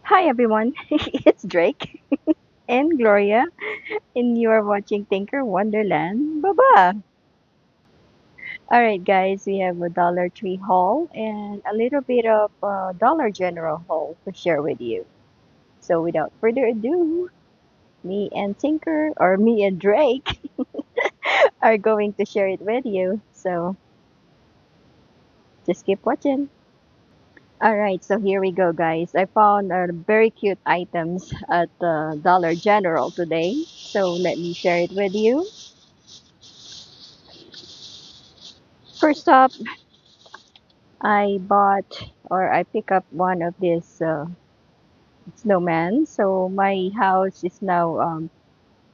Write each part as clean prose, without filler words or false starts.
Hi everyone, it's Drake and Gloria, and you are watching Tinker Wonderland. Baba! Alright, guys, we have a Dollar Tree haul and a little bit of Dollar General haul to share with you. So, without further ado, me and Tinker, or me and Drake, are going to share it with you. So, just keep watching. Alright, so here we go, guys. I found very cute items at Dollar General today. So, let me share it with you. First up, I bought or I pick up one of these snowman. So my house is now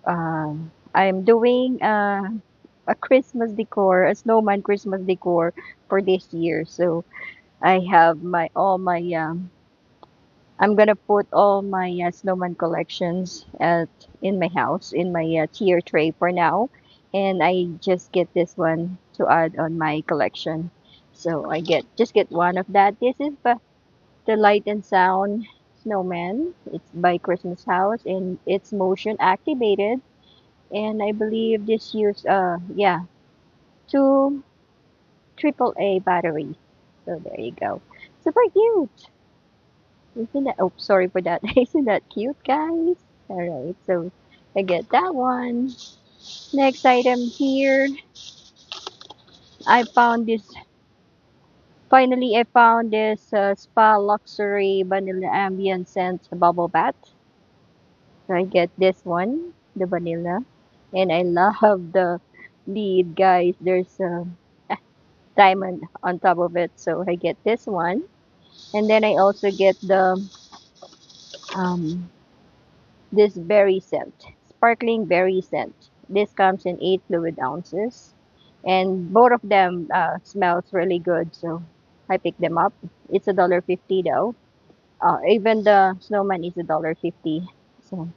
uh, I'm doing a Christmas decor, a snowman Christmas decor for this year. So I have my all my I'm gonna put all my snowman collections at in my house in my tier tray for now, and I just get this one to add on my collection. So I get one of that. This is the Light and Sound Snowman. It's by Christmas House and it's motion activated. And I believe this use two AAA batteries. So there you go. Super cute. Isn't that sorry for that. Isn't that cute, guys? Alright, so I get that one. Next item here. I found this Finally I found this Spa Luxury Vanilla Ambient Scent Bubble Bath. So I get this one, the vanilla. And I love the lead, guys. There's a diamond on top of it. So I get this one. And then I also get the um this berry scent, sparkling berry scent. This comes in 8 fluid ounces. And both of them smells really good. So I picked them up. It's $1.50 though. Even the snowman is $1.50. So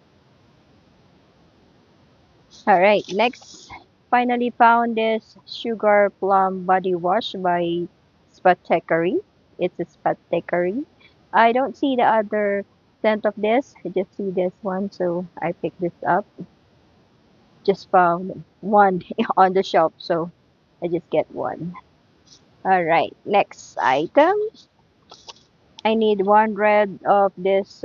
all right, next, finally found this Sugar Plum Body Wash by Spatekery. It's a Spatekery. I don't see the other scent of this. I just see this one, so I picked this up. Just found one on the shelf, so I just get one. All right, next item. I need one red of this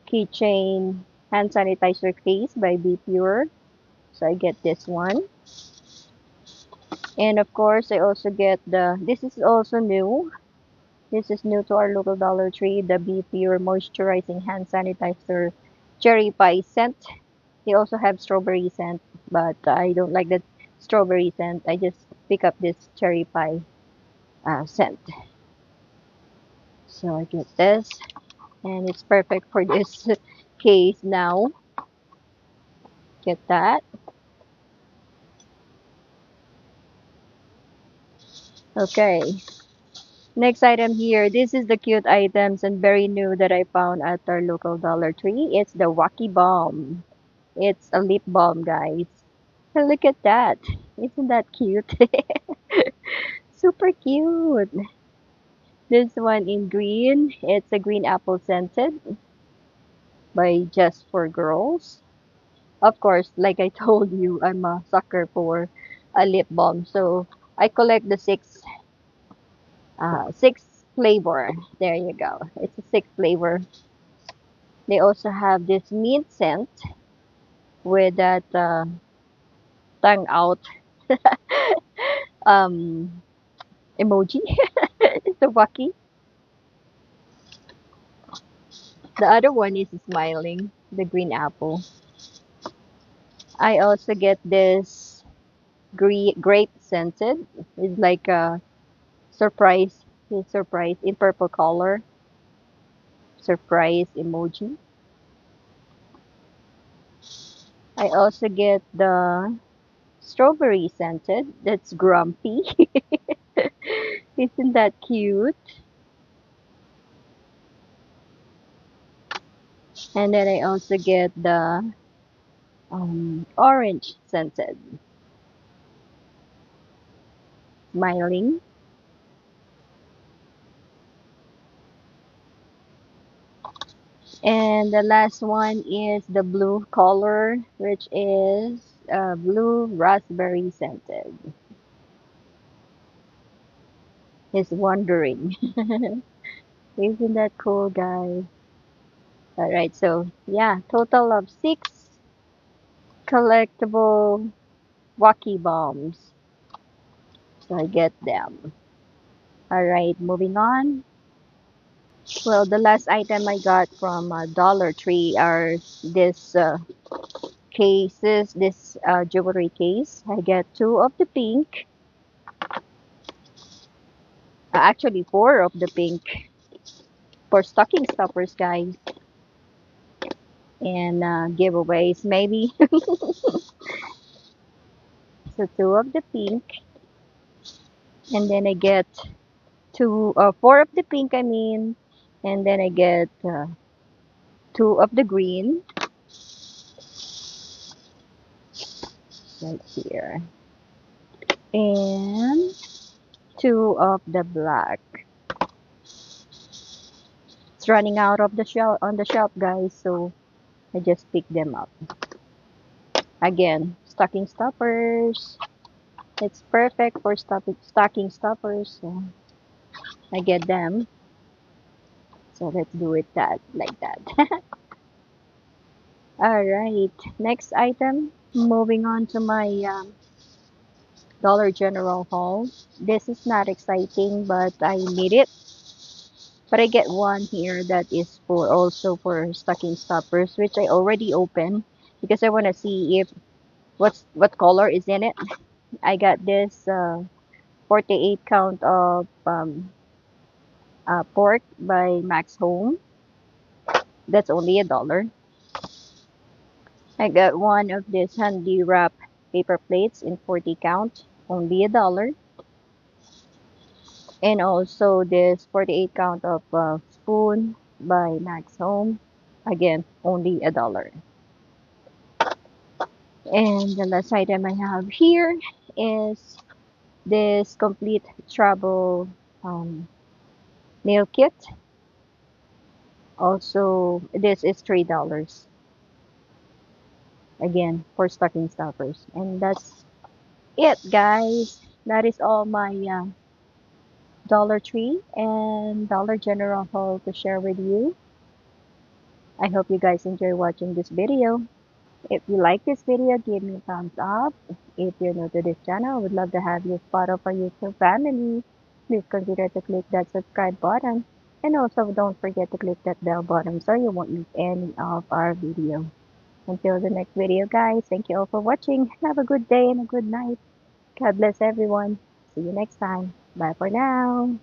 keychain hand sanitizer case by Be Pure. So I get this one. And of course, I also get this is also new. This is new to our local Dollar Tree, the Be Pure Moisturizing Hand Sanitizer Cherry Pie scent. They also have strawberry scent, but I don't like the strawberry scent. I just pick up this cherry pie scent. So I get this, and it's perfect for this case now. Get that. Okay. Next item here. This is the cute items and very new that I found at our local Dollar Tree. It's the Wacky Balm. It's a lip balm, guys. And look at that. Isn't that cute? Super cute. This one in green. It's a green apple scented by Just for Girls. Of course, like I told you, I'm a sucker for a lip balm. So I collect the six flavor. There you go. It's a six flavor. They also have this mint scent with that tongue out um emoji. The wacky. The other one is smiling, the green apple. I also get this grape scented. It's like a surprise in purple color. Surprise emoji. I also get the strawberry scented. That's grumpy. Isn't that cute? And then I also get the orange scented. Smiling. And the last one is the blue color, which is blue raspberry scented. He's wondering. Isn't that cool, guys? All right, so yeah, total of 6 collectible Wacky Bombs. So I get them. All right, moving on. Well, the last item I got from Dollar Tree are this cases, this jewelry case. I get two of the pink, actually four of the pink for stocking stuffers, guys, and giveaways maybe. So two of the pink, and then I get four of the pink, I mean, and then I get two of the green right here, and two of the black. It's running out of the shelf on the shelf, guys, so I just picked them up. Again, stocking stuffers. It's perfect for stocking stuffers, so I get them. So let's do it that like that. All right, next item. Moving on to my Dollar General haul. This is not exciting, but I need it. But I get one here that is for also for stocking stuffers, which I already opened because I want to see if what color is in it. I got this 48 count of pork by Max Home. That's only $1. I got one of this handy wrap paper plates in 40 count, only $1. And also this 48 count of spoon by Max Home. Again, only $1. And the last item I have here is this complete travel um, nail kit. Also, this is $3 again for stocking stuffers. And that's it, guys. That is all my Dollar Tree and Dollar General haul to share with you. I hope you guys enjoy watching this video. If you like this video, give me a thumbs up. If you're new to this channel, I would love to have you as part of our YouTube family. Please consider to click that subscribe button. And also don't forget to click that bell button so you won't miss any of our video. Until the next video, guys, thank you all for watching. Have a good day and a good night. God bless everyone. See you next time. Bye for now.